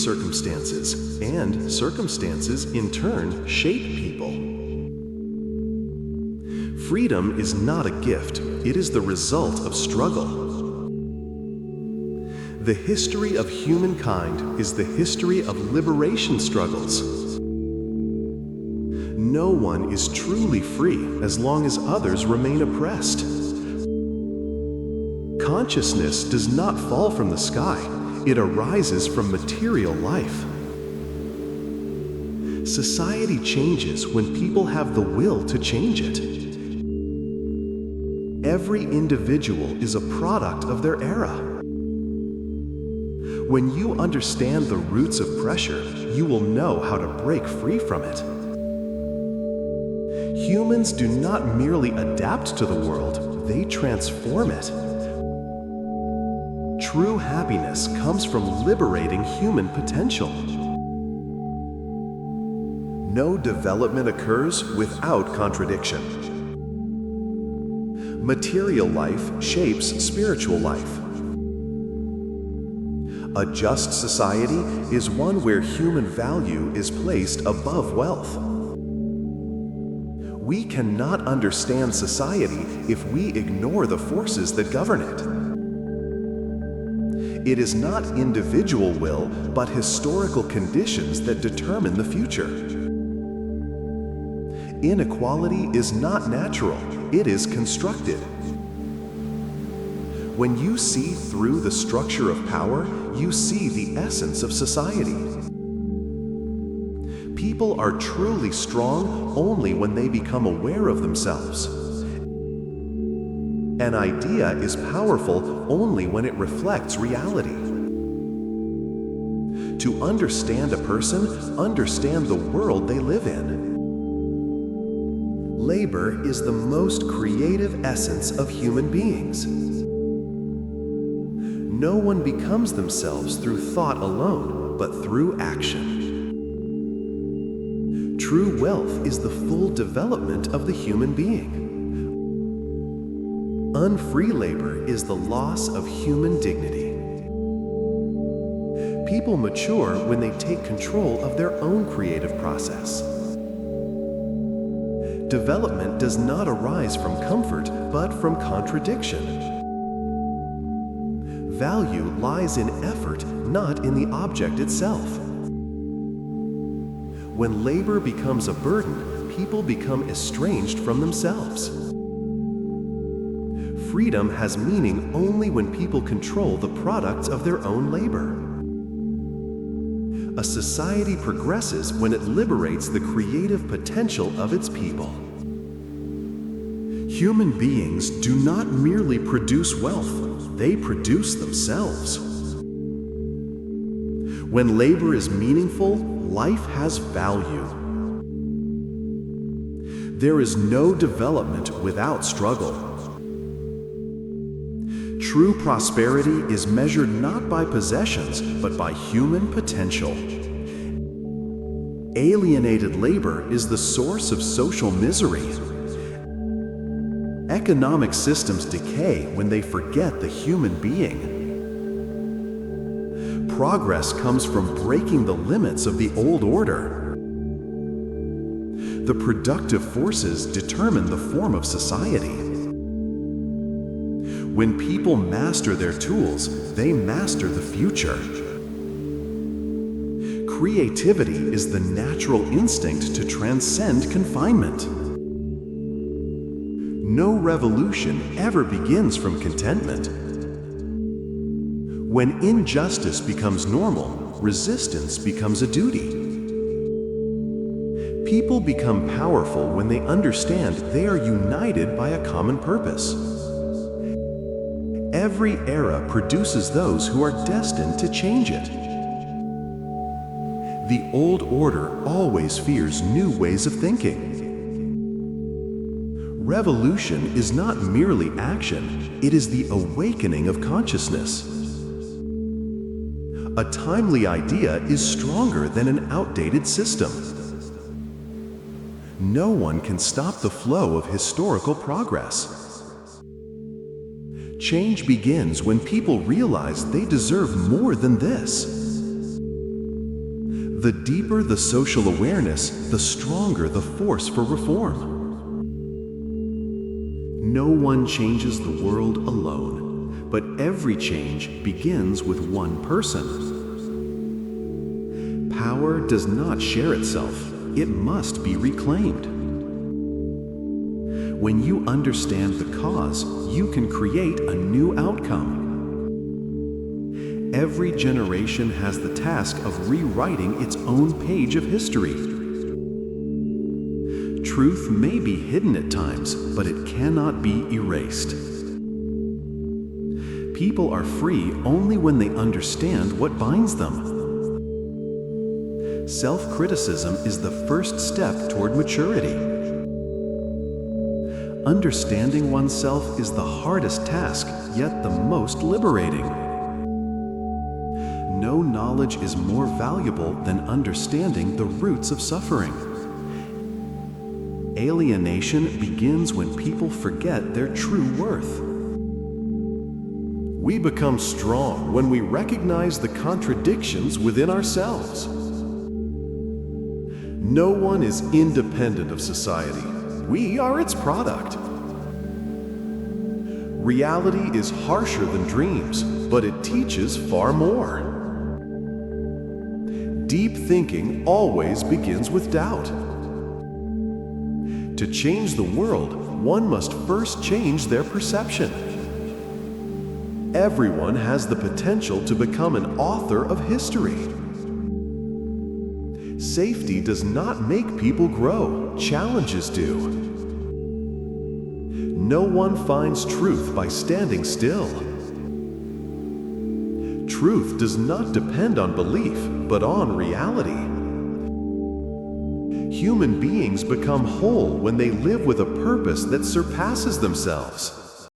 circumstances, and circumstances in turn shape people. Freedom is not a gift, it is the result of struggle. The history of humankind is the history of liberation struggles. No one is truly free as long as others remain oppressed. Consciousness does not fall from the sky, it arises from material life. Society changes when people have the will to change it. Every individual is a product of their era. When you understand the roots of pressure, you will know how to break free from it. Humans do not merely adapt to the world, they transform it. True happiness comes from liberating human potential. No development occurs without contradiction. Material life shapes spiritual life. A just society is one where human value is placed above wealth. We cannot understand society if we ignore the forces that govern it. It is not individual will, but historical conditions that determine the future. Inequality is not natural, it is constructed. When you see through the structure of power, you see the essence of society. People are truly strong only when they become aware of themselves. An idea is powerful only when it reflects reality. To understand a person, understand the world they live in. Labor is the most creative essence of human beings. No one becomes themselves through thought alone, but through action. True wealth is the full development of the human being. Unfree labor is the loss of human dignity. People mature when they take control of their own creative process. Development does not arise from comfort, but from contradiction. Value lies in effort, not in the object itself. When labor becomes a burden, people become estranged from themselves. Freedom has meaning only when people control the products of their own labor. A society progresses when it liberates the creative potential of its people. Human beings do not merely produce wealth, they produce themselves. When labor is meaningful, life has value. There is no development without struggle. True prosperity is measured not by possessions, but by human potential. Alienated labor is the source of social misery. Economic systems decay when they forget the human being. Progress comes from breaking the limits of the old order. The productive forces determine the form of society. When people master their tools, they master the future. Creativity is the natural instinct to transcend confinement. No revolution ever begins from contentment. When injustice becomes normal, resistance becomes a duty. People become powerful when they understand they are united by a common purpose. Every era produces those who are destined to change it. The old order always fears new ways of thinking. Revolution is not merely action, it is the awakening of consciousness. A timely idea is stronger than an outdated system. No one can stop the flow of historical progress. Change begins when people realize they deserve more than this. The deeper the social awareness, the stronger the force for reform. No one changes the world alone, but every change begins with one person. Power does not share itself, it must be reclaimed. When you understand the cause, you can create a new outcome. Every generation has the task of rewriting its own page of history. Truth may be hidden at times, but it cannot be erased. People are free only when they understand what binds them. Self-criticism is the first step toward maturity. Understanding oneself is the hardest task, yet the most liberating. No knowledge is more valuable than understanding the roots of suffering. Alienation begins when people forget their true worth. We become strong when we recognize the contradictions within ourselves. No one is independent of society. We are its product. Reality is harsher than dreams, but it teaches far more. Deep thinking always begins with doubt. To change the world, one must first change their perception. Everyone has the potential to become an author of history. Safety does not make people grow, challenges do. No one finds truth by standing still. Truth does not depend on belief, but on reality. Human beings become whole when they live with a purpose that surpasses themselves.